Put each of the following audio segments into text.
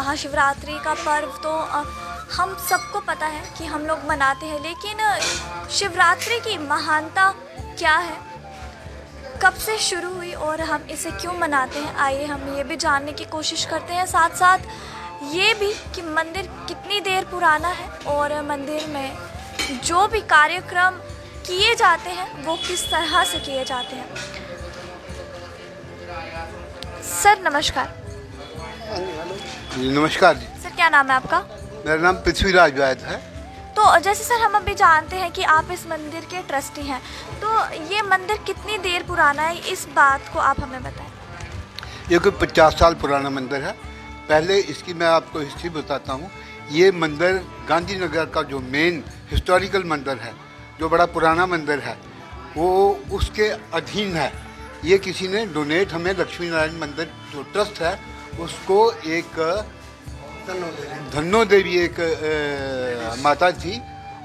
महाशिवरात्रि का पर्व तो हम सबको पता है कि हम लोग मनाते हैं, लेकिन शिवरात्रि की महानता क्या है, कब से शुरू हुई और हम इसे क्यों मनाते हैं, आइए हम ये भी जानने की कोशिश करते हैं। साथ साथ ये भी कि मंदिर कितनी देर पुराना है और मंदिर में जो भी कार्यक्रम किए जाते हैं वो किस तरह से किए जाते हैं। सर नमस्कार। जी नमस्कार जी। सर क्या नाम है आपका? मेरा नाम पृथ्वीराज वैद है। तो जैसे सर हम अभी जानते हैं कि आप इस मंदिर के ट्रस्टी हैं, तो ये मंदिर कितनी देर पुराना है, इस बात को आप हमें बताएं। ये कोई 50 साल पुराना मंदिर है। पहले इसकी मैं आपको हिस्ट्री बताता हूँ। ये मंदिर गांधीनगर का जो मेन हिस्टोरिकल मंदिर है, जो बड़ा पुराना मंदिर है, वो उसके अधीन है। ये किसी ने डोनेट हमें लक्ष्मी नारायण मंदिर जो ट्रस्ट है उसको एक धन्नो देवी एक माता थी,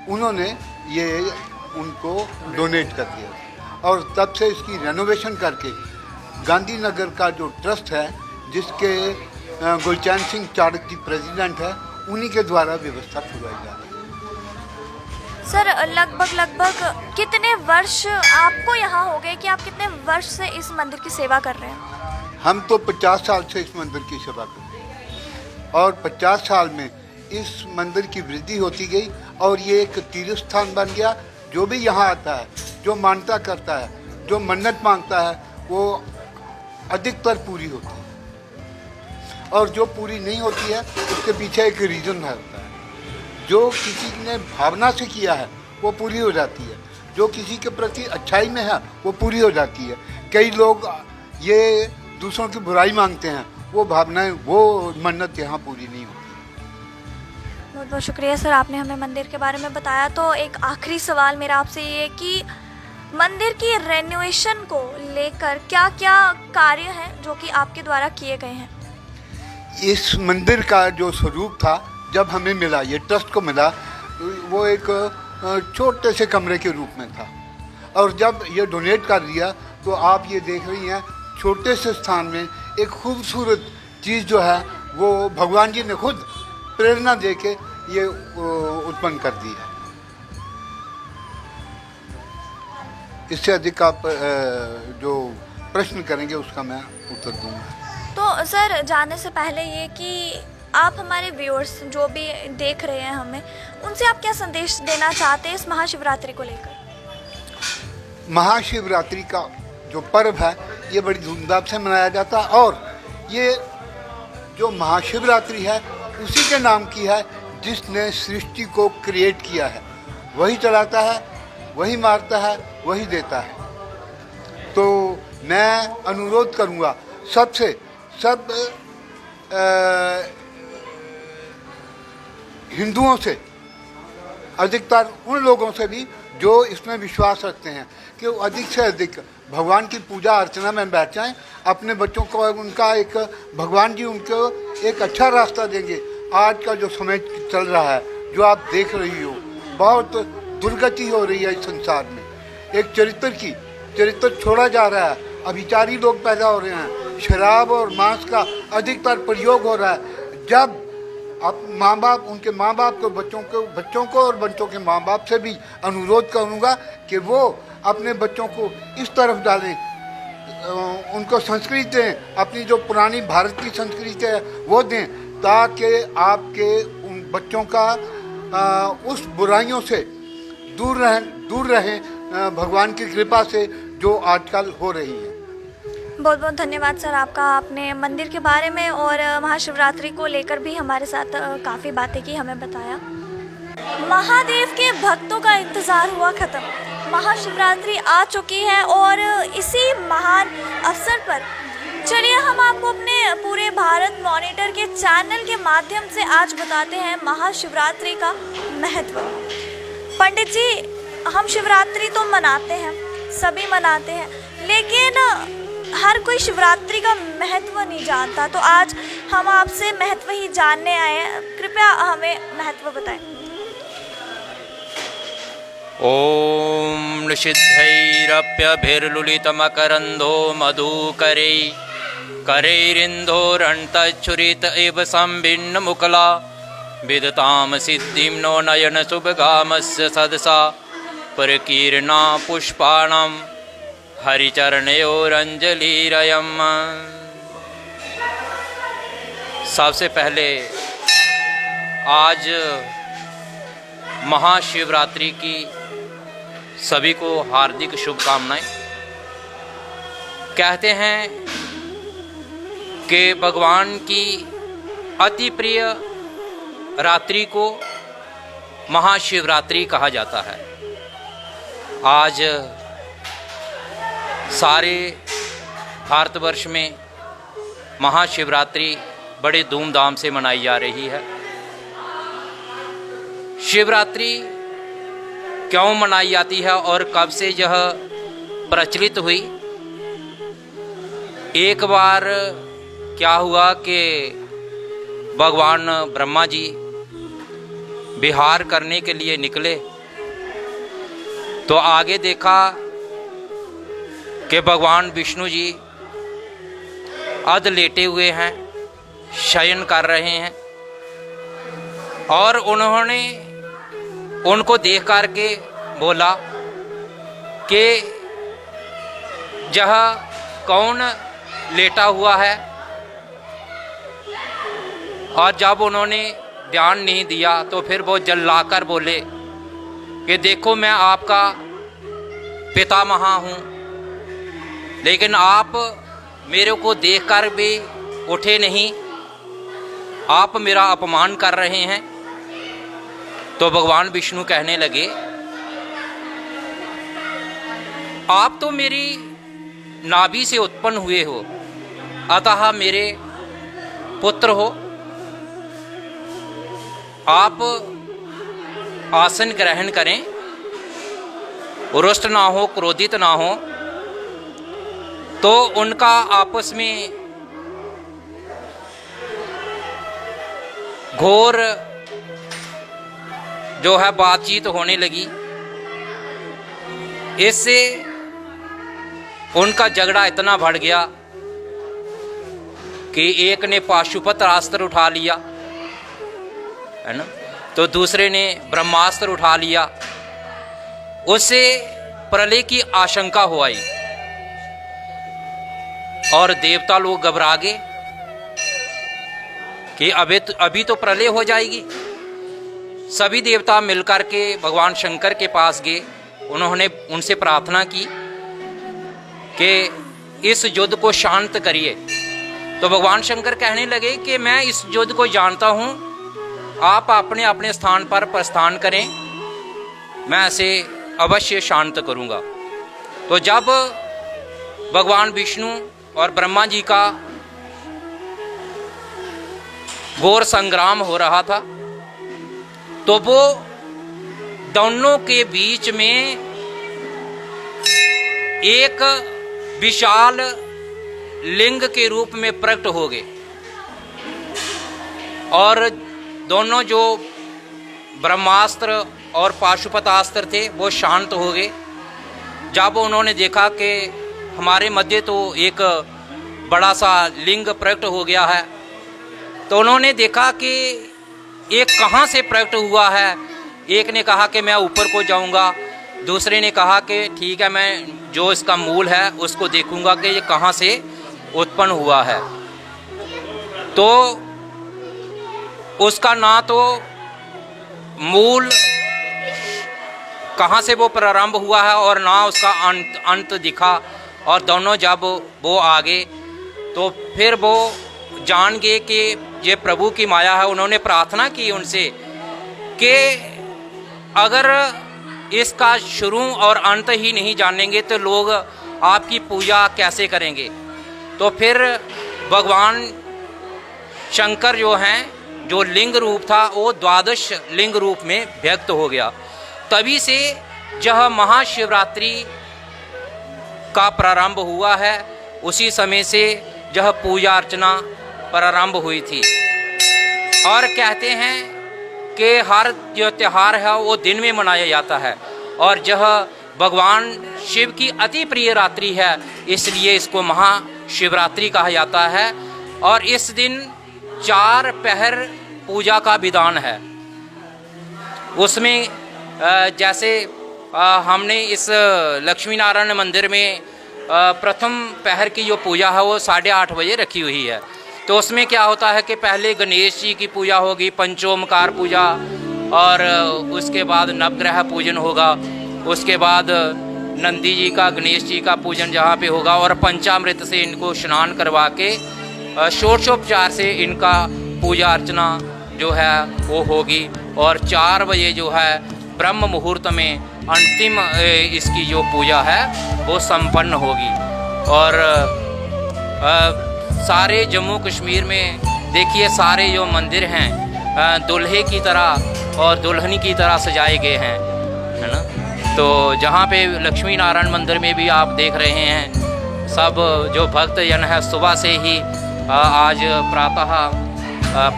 उन्होंने ये उनको डोनेट कर दिया और तब से इसकी रेनोवेशन करके गांधीनगर का जो ट्रस्ट है, जिसके गुलचैन सिंह चाड़क जी प्रेसिडेंट है, उन्हीं के द्वारा व्यवस्था करवाई जा रही है। सर लगभग कितने वर्ष आपको यहाँ हो गए कि आप कितने वर्ष से इस मंदिर की सेवा कर रहे हैं? हम तो 50 साल से इस मंदिर की सेवा करते हैं और 50 साल में इस मंदिर की वृद्धि होती गई और ये एक तीर्थ स्थान बन गया। जो भी यहाँ आता है, जो मानता करता है, जो मन्नत मांगता है, वो अधिकतर पूरी होती है और जो पूरी नहीं होती है उसके पीछे एक रीज़न होता है। जो किसी ने भावना से किया है वो पूरी हो जाती है, जो किसी के प्रति अच्छाई में है वो पूरी हो जाती है। कई लोग ये दूसरों की बुराई मांगते हैं, वो भावनाएं, वो मन्नत यहाँ पूरी नहीं होती। बहुत बहुत शुक्रिया सर, आपने हमें मंदिर के बारे में बताया। तो एक आखिरी सवाल मेरा आपसे ये है कि मंदिर की रेनोवेशन को लेकर क्या क्या कार्य हैं जो कि आपके द्वारा किए गए हैं? इस मंदिर का जो स्वरूप था, जब हमें मिला, ये ट्रस्ट को मिला, वो एक छोटे से कमरे के रूप में था और जब ये डोनेट कर दिया तो आप ये देख रही हैं, छोटे से स्थान में एक खूबसूरत चीज़ जो है वो भगवान जी ने खुद प्रेरणा दे के ये उत्पन्न कर दी है। इससे अधिक आप जो प्रश्न करेंगे उसका मैं उत्तर दूंगा। तो सर जाने से पहले ये कि आप हमारे व्यूअर्स जो भी देख रहे हैं हमें, उनसे आप क्या संदेश देना चाहते हैं इस महाशिवरात्रि को लेकर? महाशिवरात्रि का जो पर्व है ये बड़ी धूमधाम से मनाया जाता है और ये जो महाशिवरात्रि है उसी के नाम की है जिसने सृष्टि को क्रिएट किया है। वही चलाता है, वही मारता है, वही देता है। तो मैं अनुरोध करूँगा सब हिंदुओं से, अधिकतर उन लोगों से भी जो इसमें विश्वास रखते हैं कि वो अधिक से अधिक भगवान की पूजा अर्चना में बैठ जाएं, अपने बच्चों को उनका एक भगवान जी उनको एक अच्छा रास्ता देंगे। आज का जो समय चल रहा है, जो आप देख रही हो, बहुत दुर्गति हो रही है इस संसार में। एक चरित्र छोड़ा जा रहा है, अभिचारी लोग पैदा हो रहे हैं, शराब और मांस का अधिकतर प्रयोग हो रहा है। जब आप माँ बाप, उनके माँ बाप को बच्चों को और बच्चों के माँ बाप से भी अनुरोध करूँगा कि वो अपने बच्चों को इस तरफ डालें, उनको संस्कृति दें, अपनी जो पुरानी भारत की संस्कृति है वो दें, ताकि आपके उन बच्चों का उस बुराइयों से दूर रहें भगवान की कृपा से जो आजकल हो रही है। बहुत बहुत धन्यवाद सर आपका, आपने मंदिर के बारे में और महाशिवरात्रि को लेकर भी हमारे साथ काफ़ी बातें की, हमें बताया। महादेव के भक्तों का इंतज़ार हुआ ख़त्म, महाशिवरात्रि आ चुकी है और इसी महान अवसर पर चलिए हम आपको अपने पूरे भारत मॉनिटर के चैनल के माध्यम से आज बताते हैं महाशिवरात्रि का महत्व। पंडित जी, हम शिवरात्रि तो मनाते हैं, सभी मनाते हैं, लेकिन हर कोई शिवरात्रि का महत्व नहीं जानता। तो आज हम आपसे महत्व ही जानने आए हैं, कृपया हमें महत्व बताएं। ओम निषिद्धैरप्यभिर्लुलितमकरन्दो मधुकरै करैरिन्दोरन्तच्छुरित इव संभिन्नमुकला विदतां सिद्धिं नो नयन शुभगामस्य सदसा परकीर्णा पुष्पाणां हरिचरणयोरंजलिरयम्। सबसे पहले आज महाशिवरात्रि की सभी को हार्दिक शुभकामनाएं। कहते हैं कि भगवान की अति प्रिय रात्रि को महाशिवरात्रि कहा जाता है। आज सारे भारतवर्ष में महाशिवरात्रि बड़े धूमधाम से मनाई जा रही है। शिवरात्रि क्यों मनाई जाती है और कब से यह प्रचलित हुई? एक बार क्या हुआ कि भगवान ब्रह्मा जी विहार करने के लिए निकले तो आगे देखा कि भगवान विष्णु जी अध लेटे हुए हैं, शयन कर रहे हैं और उन्होंने उनको देख करके बोला कि यह कौन लेटा हुआ है। और जब उन्होंने ध्यान नहीं दिया तो फिर वो जल्लाकर बोले कि देखो मैं आपका पितामह हूँ, लेकिन आप मेरे को देखकर भी उठे नहीं, आप मेरा अपमान कर रहे हैं। तो भगवान विष्णु कहने लगे आप तो मेरी नाभि से उत्पन्न हुए हो, अतः मेरे पुत्र हो। आप आसन ग्रहण करें, रुष्ट ना हो, क्रोधित ना हो। तो उनका आपस में घोर जो है बातचीत होने लगी। इससे उनका झगड़ा इतना बढ़ गया कि एक ने पाशुपत्र अस्त्र उठा लिया, है ना, तो दूसरे ने ब्रह्मास्त्र उठा लिया। उससे प्रलय की आशंका हो आई और देवता लोग घबरा गए कि अभी तो प्रलय हो जाएगी। सभी देवता मिलकर के भगवान शंकर के पास गए। उन्होंने उनसे प्रार्थना की कि इस युद्ध को शांत करिए। तो भगवान शंकर कहने लगे कि मैं इस युद्ध को जानता हूँ, आप अपने अपने स्थान पर प्रस्थान करें, मैं ऐसे अवश्य शांत करूँगा। तो जब भगवान विष्णु और ब्रह्मा जी का घोर संग्राम हो रहा था तो वो दोनों के बीच में एक विशाल लिंग के रूप में प्रकट हो गए और दोनों जो ब्रह्मास्त्र और पाशुपतास्त्र थे वो शांत हो गए। जब उन्होंने देखा कि हमारे मध्य तो एक बड़ा सा लिंग प्रकट हो गया है, तो उन्होंने देखा कि एक कहाँ से प्रकट हुआ है। एक ने कहा कि मैं ऊपर को जाऊंगा, दूसरे ने कहा कि ठीक है मैं जो इसका मूल है उसको देखूंगा कि ये कहाँ से उत्पन्न हुआ है। तो उसका ना तो मूल कहाँ से वो प्रारंभ हुआ है और ना उसका अंत दिखा। और दोनों जब वो आगे तो फिर वो जान गए कि ये प्रभु की माया है। उन्होंने प्रार्थना की उनसे कि अगर इसका शुरू और अंत ही नहीं जानेंगे तो लोग आपकी पूजा कैसे करेंगे। तो फिर भगवान शंकर जो हैं, जो लिंग रूप था वो 12 लिंग रूप में व्यक्त हो गया। तभी से यह महाशिवरात्रि का प्रारंभ हुआ है। उसी समय से यह पूजा अर्चना प्रारंभ हुई थी। और कहते हैं कि हर जो त्यौहार है वो दिन में मनाया जाता है और यह भगवान शिव की अति प्रिय रात्रि है, इसलिए इसको शिवरात्रि कहा जाता है। और इस दिन 4 पहर पूजा का विधान है। उसमें जैसे हमने इस लक्ष्मी नारायण मंदिर में प्रथम पहर की जो पूजा है वो 8:30 बजे रखी हुई है। तो उसमें क्या होता है कि पहले गणेश जी की पूजा होगी, पंचोमकार पूजा, और उसके बाद नवग्रह पूजन होगा, उसके बाद नंदी जी का, गणेश जी का पूजन जहाँ पे होगा, और पंचामृत से इनको स्नान करवा के षोडशोपचार से इनका पूजा अर्चना जो है वो होगी। और 4 बजे जो है ब्रह्म मुहूर्त में अंतिम इसकी जो पूजा है वो संपन्न होगी। और सारे जम्मू कश्मीर में देखिए सारे जो मंदिर हैं दुल्हे की तरह और दुल्हनी की तरह सजाए गए हैं, है ना। तो जहाँ पे लक्ष्मी नारायण मंदिर में भी आप देख रहे हैं सब जो भक्तजन है सुबह से ही आज प्रातः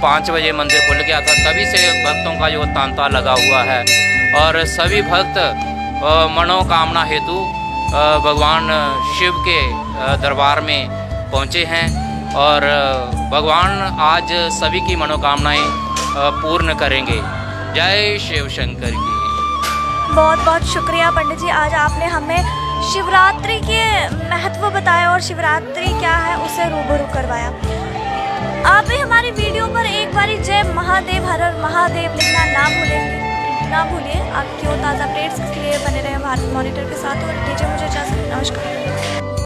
5 बजे मंदिर खुल गया था, तभी से भक्तों का जो तांता लगा हुआ है। और सभी भक्त मनोकामना हेतु भगवान शिव के दरबार में पहुँचे हैं और भगवान आज सभी की मनोकामनाएं पूर्ण करेंगे। जय शिव शंकर की। बहुत बहुत शुक्रिया पंडित जी, आज आपने हमें शिवरात्रि के महत्व बताया और शिवरात्रि क्या है उसे रूबरू करवाया। आप भी हमारी वीडियो पर एक बारी जय महादेव हर हर महादेव लिखना ना भूलिए। आपकी और ताज़ा अपडेट्स के लिए बने रहे भारत मॉनिटर के साथ और दीजिए मुझे इजाज़त। नमस्कार।